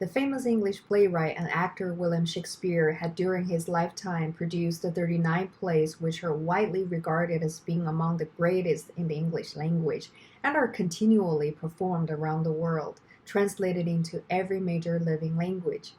The famous English playwright and actor William Shakespeare had during his lifetime produced 39 plays which are widely regarded as being among the greatest in the English language and are continually performed around the world, translated into every major living language.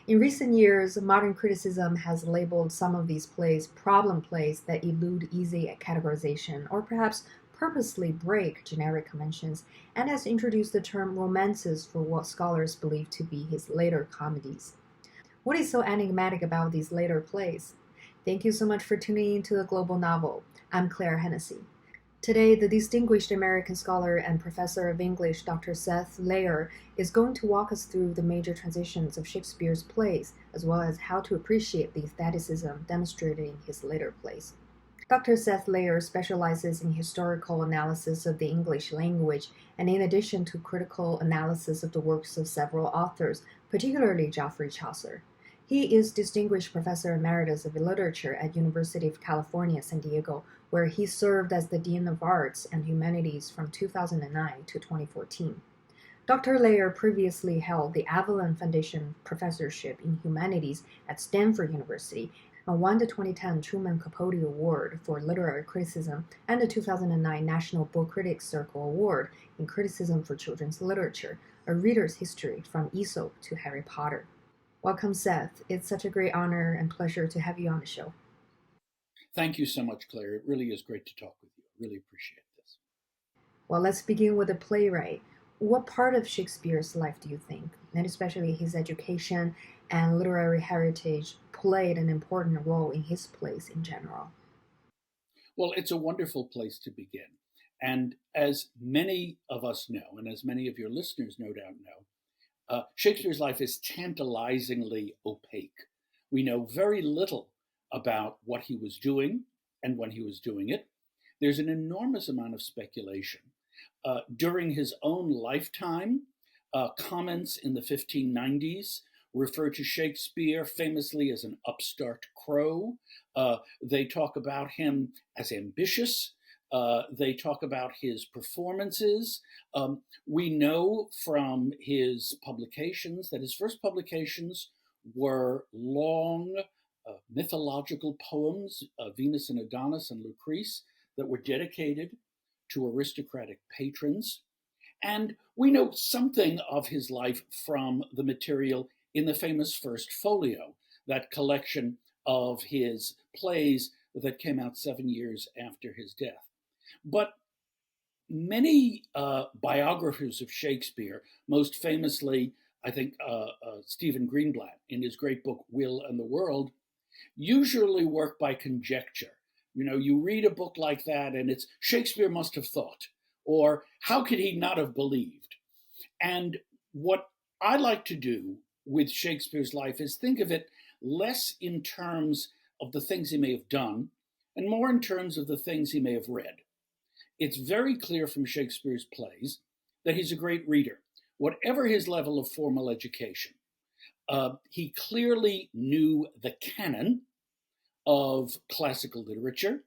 In recent years, modern criticism has labeled some of these plays problem plays that elude easy categorization or perhaps purposely break generic conventions, and has introduced the term romances for what scholars believe to be his later comedies. What is so enigmatic about these later plays? Thank you so much for tuning in to the Global Novel. I'm Claire Hennessy. Today, the distinguished American scholar and professor of English, Dr. Seth Lerer, is going to walk us through the major transitions of Shakespeare's plays, as well as how to appreciate the aestheticism demonstrated in his later plays. Dr. Seth Lerer specializes in historical analysis of the English language, and in addition to critical analysis of the works of several authors, particularly Geoffrey Chaucer. He is Distinguished Professor Emeritus of Literature at University of California, San Diego, where he served as the Dean of Arts and Humanities from 2009 to 2014. Dr. Lerer previously held the Avalon Foundation Professorship in Humanities at Stanford University and won the 2010 Truman Capote Award for Literary Criticism and the 2009 National Book Critics Circle Award in Criticism for Children's Literature, a reader's history from Aesop to Harry Potter. Welcome, Seth. It's such a great honor and pleasure to have you on the show. Thank you so much, Claire. It really is great to talk with you. I really appreciate this. Well, let's begin with the playwright. What part of Shakespeare's life do you think, and especially his education and literary heritage, played an important role in his plays in general? Well, it's a wonderful place to begin. And as many of us know, and as many of your listeners no doubt know, Shakespeare's life is tantalizingly opaque. We know very little about what he was doing and when he was doing it. There's an enormous amount of speculation. During his own lifetime, comments in the 1590s refer to Shakespeare famously as an upstart crow. They talk about him as ambitious. They talk about his performances. We know from his publications that his first publications were long mythological poems, Venus and Adonis and Lucrece, that were dedicated to aristocratic patrons. And we know something of his life from the material in the famous First Folio, that collection of his plays that came out 7 years after his death. But many biographers of Shakespeare, most famously, I think, Stephen Greenblatt in his great book, Will and the World, usually work by conjecture. You know, you read a book like that and it's Shakespeare must have thought, or how could he not have believed? And what I like to do with Shakespeare's life is think of it less in terms of the things he may have done and more in terms of the things he may have read. It's very clear from Shakespeare's plays that he's a great reader, whatever his level of formal education. He clearly knew the canon of classical literature.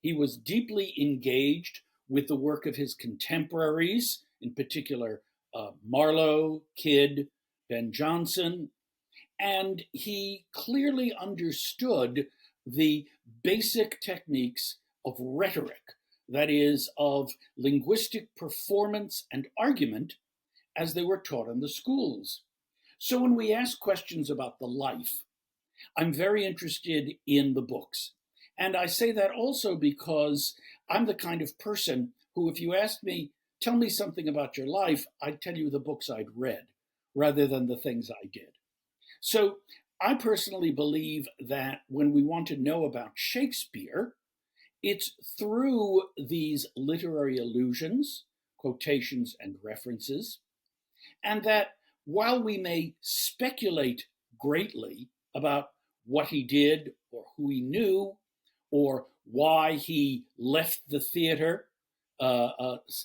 He was deeply engaged with the work of his contemporaries, in particular Marlowe, Kidd, Ben Jonson, and he clearly understood the basic techniques of rhetoric, that is, of linguistic performance and argument as they were taught in the schools. So when we ask questions about the life, I'm very interested in the books. And I say that also because I'm the kind of person who, if you asked me, tell me something about your life, I'd tell you the books I'd read rather than the things I did. So I personally believe that when we want to know about Shakespeare, it's through these literary allusions, quotations, and references, and that while we may speculate greatly about what he did or who he knew or why he left the theater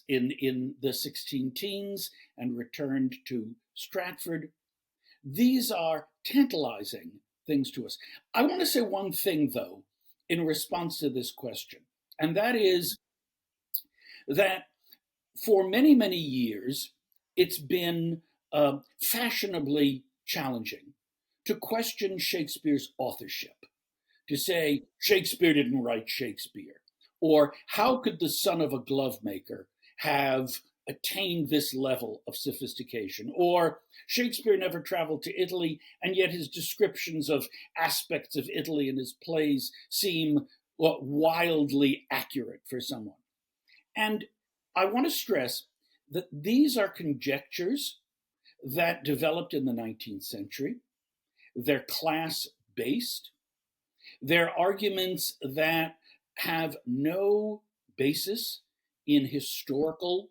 in the 16 teens and returned to Stratford, these are tantalizing things to us. I want to say one thing, though, in response to this question, and that is that for many, many years, it's been fashionably challenging to question Shakespeare's authorship, to say Shakespeare didn't write Shakespeare, or how could the son of a glove maker have attained this level of sophistication, or Shakespeare never traveled to Italy, and yet his descriptions of aspects of Italy in his plays seem wildly accurate for someone. And I want to stress that these are conjectures that developed in the 19th century. They're class based. They're arguments that have no basis in historical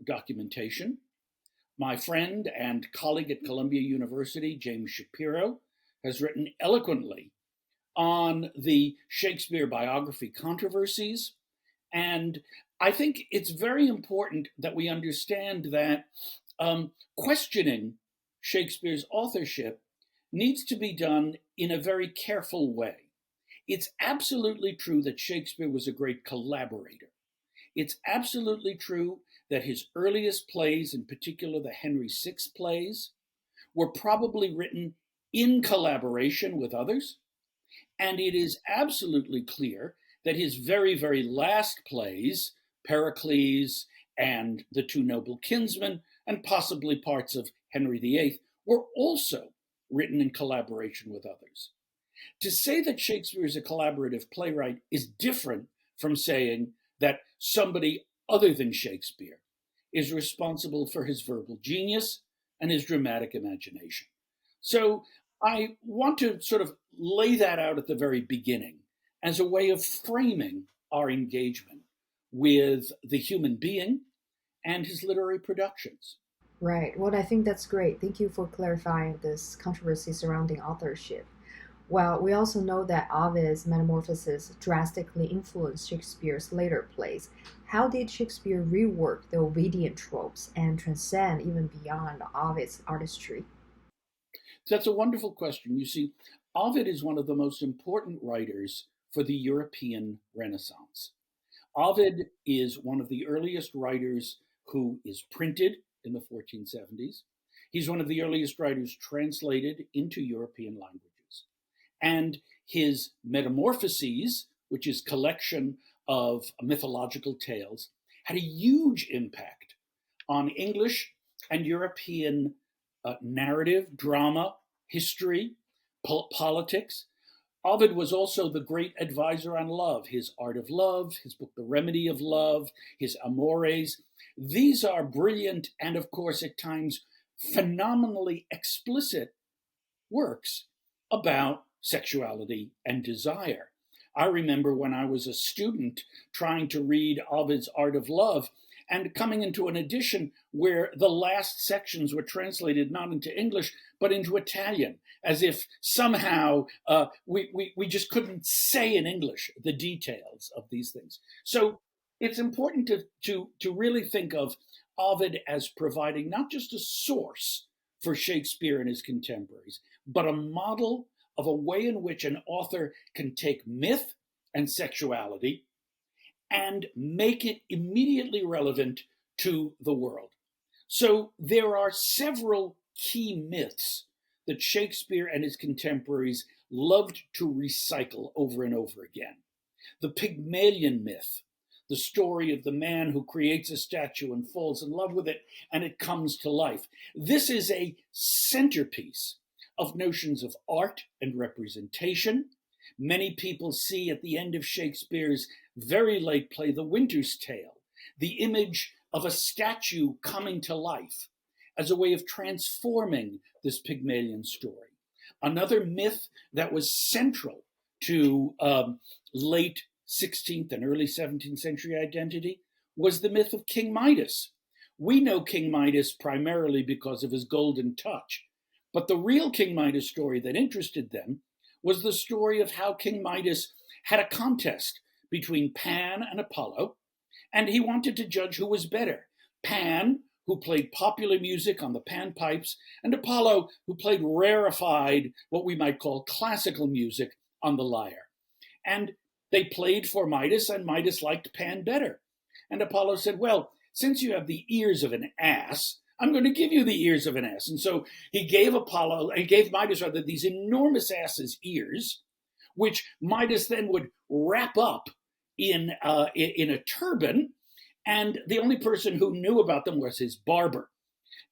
documentation. My friend and colleague at Columbia University, James Shapiro, has written eloquently on the Shakespeare biography controversies. And I think it's very important that we understand that questioning Shakespeare's authorship needs to be done in a very careful way. It's absolutely true that Shakespeare was a great collaborator. It's absolutely true that his earliest plays, in particular the Henry VI plays, were probably written in collaboration with others. And it is absolutely clear that his very, very last plays, Pericles and The Two Noble Kinsmen, and possibly parts of Henry VIII, were also written in collaboration with others. To say that Shakespeare is a collaborative playwright is different from saying that somebody other than Shakespeare is responsible for his verbal genius and his dramatic imagination. So I want to sort of lay that out at the very beginning as a way of framing our engagement with the human being and his literary productions. Right. Well, I think that's great. Thank you for clarifying this controversy surrounding authorship. Well, we also know that Ovid's Metamorphoses drastically influenced Shakespeare's later plays. How did Shakespeare rework the Ovidian tropes and transcend even beyond Ovid's artistry? So that's a wonderful question. You see, Ovid is one of the most important writers for the European Renaissance. Ovid is one of the earliest writers who is printed in the 1470s. He's one of the earliest writers translated into European languages. And his Metamorphoses, which is collection of mythological tales, had a huge impact on English and European narrative, drama, history, politics. Ovid was also the great advisor on love, his Art of Love, his book The Remedy of Love, his Amores. These are brilliant and, of course, at times phenomenally explicit works about sexuality and desire. I remember when I was a student trying to read Ovid's Art of Love and coming into an edition where the last sections were translated not into English, but into Italian, as if somehow we just couldn't say in English the details of these things. So it's important to really think of Ovid as providing not just a source for Shakespeare and his contemporaries, but a model of a way in which an author can take myth and sexuality and make it immediately relevant to the world. So there are several key myths that Shakespeare and his contemporaries loved to recycle over and over again. The Pygmalion myth, the story of the man who creates a statue and falls in love with it, and it comes to life. This is a centerpiece of notions of art and representation. Many people see at the end of Shakespeare's very late play, The Winter's Tale, the image of a statue coming to life as a way of transforming this Pygmalion story. Another myth that was central to late 16th and early 17th century identity was the myth of King Midas. We know King Midas primarily because of his golden touch, but the real King Midas story that interested them was the story of how King Midas had a contest between Pan and Apollo, and he wanted to judge who was better. Pan, who played popular music on the pan pipes, and Apollo, who played rarefied, what we might call classical music on the lyre. And they played for Midas, and Midas liked Pan better. And Apollo said, well, since you have the ears of an ass, I'm going to give you the ears of an ass. And so he gave Midas rather these enormous ass's ears, which Midas then would wrap up in a turban, and the only person who knew about them was his barber.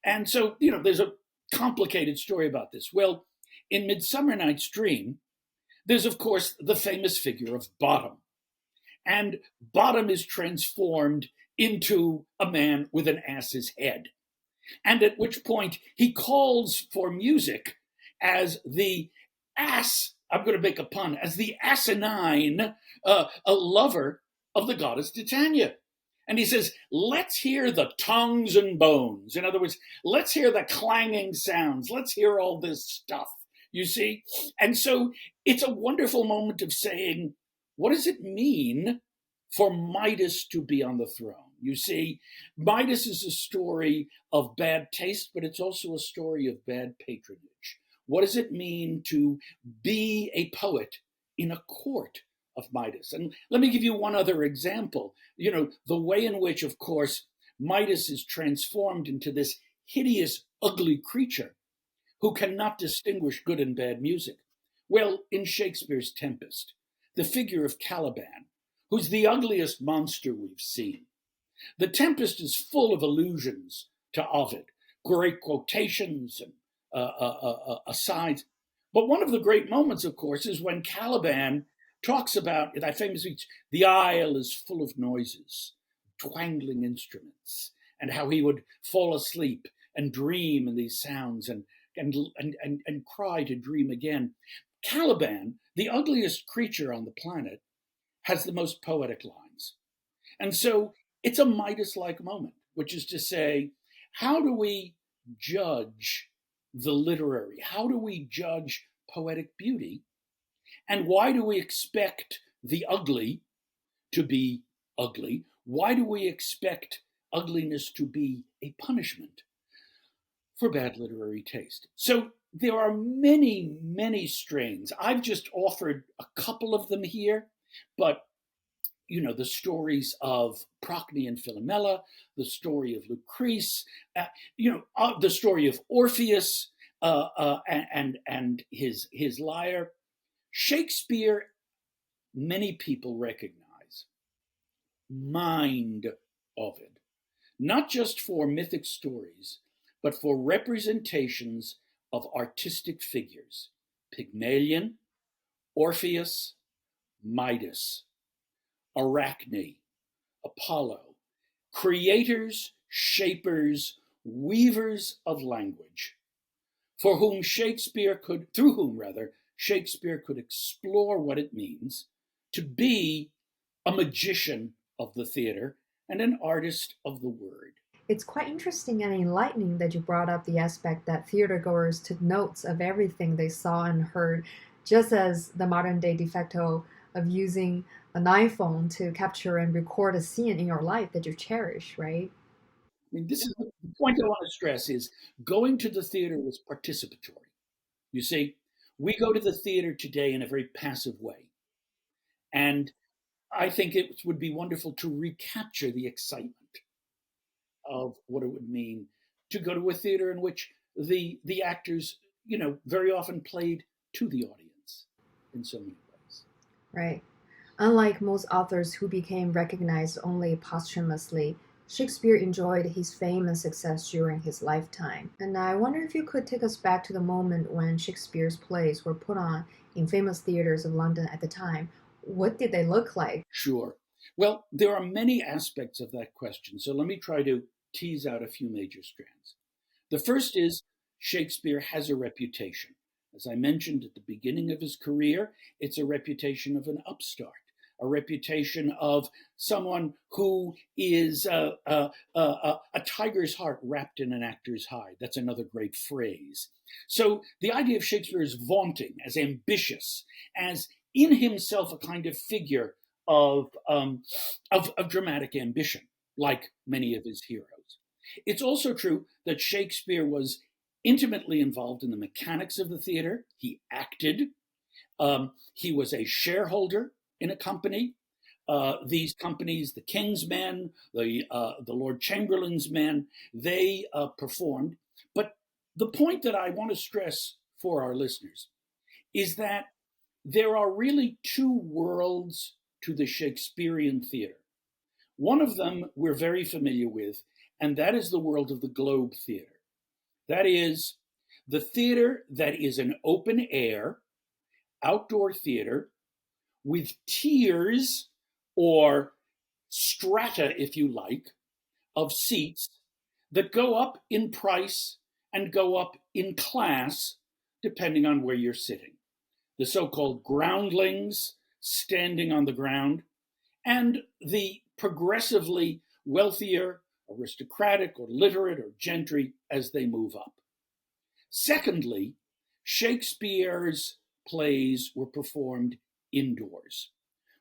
And so, there's a complicated story about this. Well, in Midsummer Night's Dream, there's, of course, the famous figure of Bottom. And Bottom is transformed into a man with an ass's head. And at which point he calls for music as the ass, I'm going to make a pun, as the asinine a lover of the goddess Titania. And he says, let's hear the tongues and bones. In other words, let's hear the clanging sounds. Let's hear all this stuff, you see? And so it's a wonderful moment of saying, what does it mean for Midas to be on the throne? You see, Midas is a story of bad taste, but it's also a story of bad patronage. What does it mean to be a poet in a court of Midas? And let me give you one other example. The way in which, of course, Midas is transformed into this hideous, ugly creature who cannot distinguish good and bad music. Well, in Shakespeare's Tempest, the figure of Caliban, who's the ugliest monster we've seen. The Tempest is full of allusions to Ovid, great quotations and asides. But one of the great moments, of course, is when Caliban talks about that famous speech, the isle is full of noises, twangling instruments, and how he would fall asleep and dream in these sounds and cry to dream again. Caliban, the ugliest creature on the planet, has the most poetic lines. And so it's a Midas-like moment, which is to say, how do we judge the literary? How do we judge poetic beauty? And why do we expect the ugly to be ugly? Why do we expect ugliness to be a punishment for bad literary taste? So there are many, many strains. I've just offered a couple of them here, but the stories of Procne and Philomela, the story of Lucrece, the story of Orpheus and his lyre. Shakespeare, many people recognize, mined Ovid, not just for mythic stories, but for representations of artistic figures: Pygmalion, Orpheus, Midas, Arachne, Apollo, creators, shapers, weavers of language, through whom Shakespeare could explore what it means to be a magician of the theater and an artist of the word. It's quite interesting and enlightening that you brought up the aspect that theatergoers took notes of everything they saw and heard, just as the modern day de facto of using an iPhone to capture and record a scene in your life that you cherish, right? This is the point I want to stress: is going to the theater was participatory. You see, we go to the theater today in a very passive way. And I think it would be wonderful to recapture the excitement of what it would mean to go to a theater in which the actors, very often played to the audience in so many ways. Right. Unlike most authors who became recognized only posthumously, Shakespeare enjoyed his fame and success during his lifetime. And I wonder if you could take us back to the moment when Shakespeare's plays were put on in famous theaters of London at the time. What did they look like? Sure. Well, there are many aspects of that question, so let me try to tease out a few major strands. The first is Shakespeare has a reputation. As I mentioned at the beginning of his career, it's a reputation of an upstart, a reputation of someone who is a tiger's heart wrapped in an actor's hide. That's another great phrase. So the idea of Shakespeare is vaunting, as ambitious, as in himself a kind of figure of dramatic ambition, like many of his heroes. It's also true that Shakespeare was intimately involved in the mechanics of the theater. He acted. He was a shareholder in a company. these companies, the King's Men, the Lord Chamberlain's Men, they performed. But the point that I want to stress for our listeners is that there are really two worlds to the Shakespearean theater. One of them we're very familiar with, and that is the world of the Globe Theater. That is the theater that is an open air, outdoor theater with tiers or strata, if you like, of seats that go up in price and go up in class depending on where you're sitting. The so-called groundlings standing on the ground, and the progressively wealthier, aristocratic, or literate, or gentry as they move up. Secondly, Shakespeare's plays were performed indoors.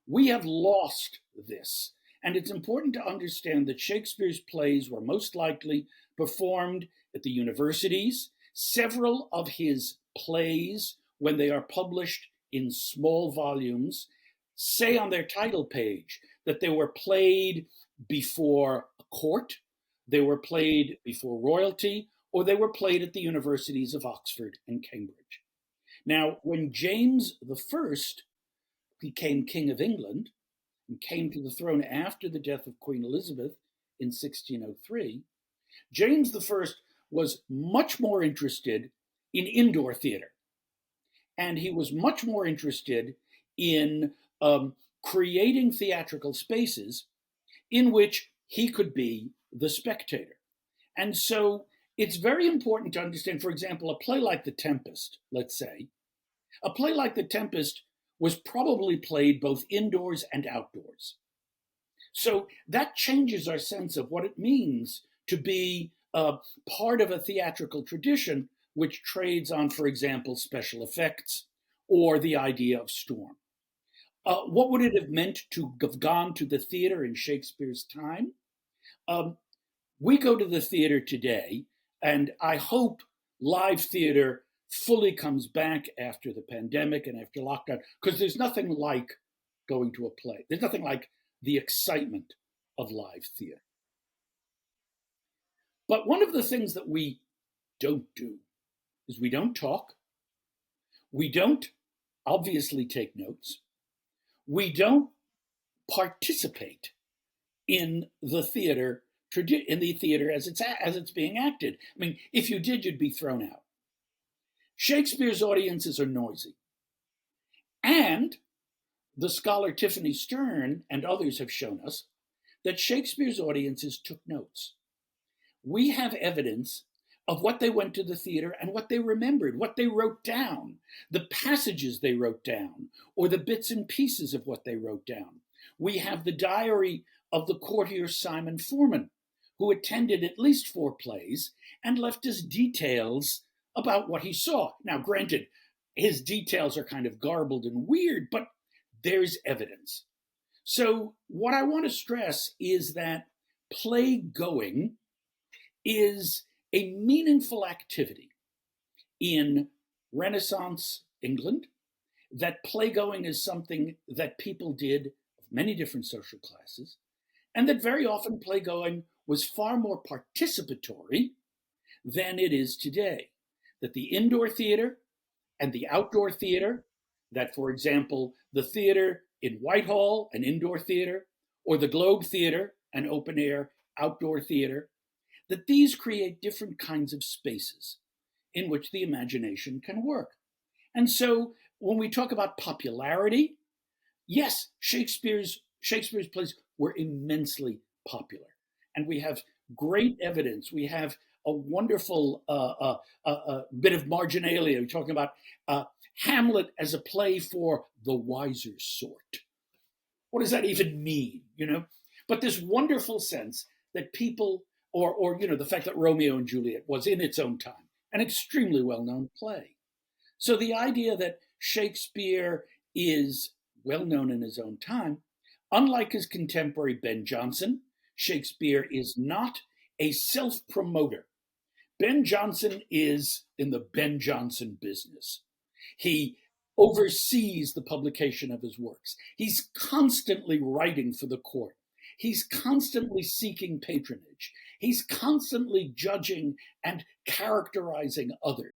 We have lost this, and it's important to understand that Shakespeare's plays were most likely performed at the universities. Several of his plays, when they are published in small volumes, say on their title page that they were played before a court, they were played before royalty, or they were played at the universities of Oxford and Cambridge. Now, when James I became King of England and came to the throne after the death of Queen Elizabeth in 1603, James I was much more interested in indoor theater. And he was much more interested in creating theatrical spaces in which he could be the spectator. And so it's very important to understand, for example, a play like The Tempest, let's say, a play like The Tempest was probably played both indoors and outdoors. So that changes our sense of what it means to be part of a theatrical tradition which trades on, for example, special effects or the idea of storm. What would it have meant to have gone to the theater in Shakespeare's time? We go to the theater today, and I hope live theater fully comes back after the pandemic and after lockdown, because there's nothing like going to a play. There's nothing like the excitement of live theater. But one of the things that we don't do is we don't talk. We don't obviously take notes. We don't participate in the theater as it's being acted. I mean, if you did, you'd be thrown out. Shakespeare's audiences are noisy. And the scholar Tiffany Stern and others have shown us that Shakespeare's audiences took notes. We have evidence of what they went to the theater and what they remembered, what they wrote down, the passages they wrote down, or the bits and pieces of what they wrote down. We have the diary of the courtier Simon Forman, who attended at least 4 plays and left us details about what he saw. Now, granted, his details are kind of garbled and weird, but there's evidence. So what I want to stress is that play going is a meaningful activity in Renaissance England, that playgoing is something that people did of many different social classes, and that very often playgoing was far more participatory than it is today. That the indoor theater and the outdoor theater, that, for example, the theater in Whitehall, an indoor theater, or the Globe Theater, an open air outdoor theater, that these create different kinds of spaces in which the imagination can work. And so when we talk about popularity, yes, Shakespeare's plays were immensely popular. And we have great evidence. We have a wonderful bit of marginalia. We're talking about Hamlet as a play for the wiser sort. What does that even mean, But this wonderful sense that people, or the fact that Romeo and Juliet was in its own time an extremely well-known play. So the idea that Shakespeare is well-known in his own time, unlike his contemporary Ben Jonson, Shakespeare is not a self-promoter. Ben Jonson is in the Ben Jonson business. He oversees the publication of his works. He's constantly writing for the court. He's constantly seeking patronage. He's constantly judging and characterizing others.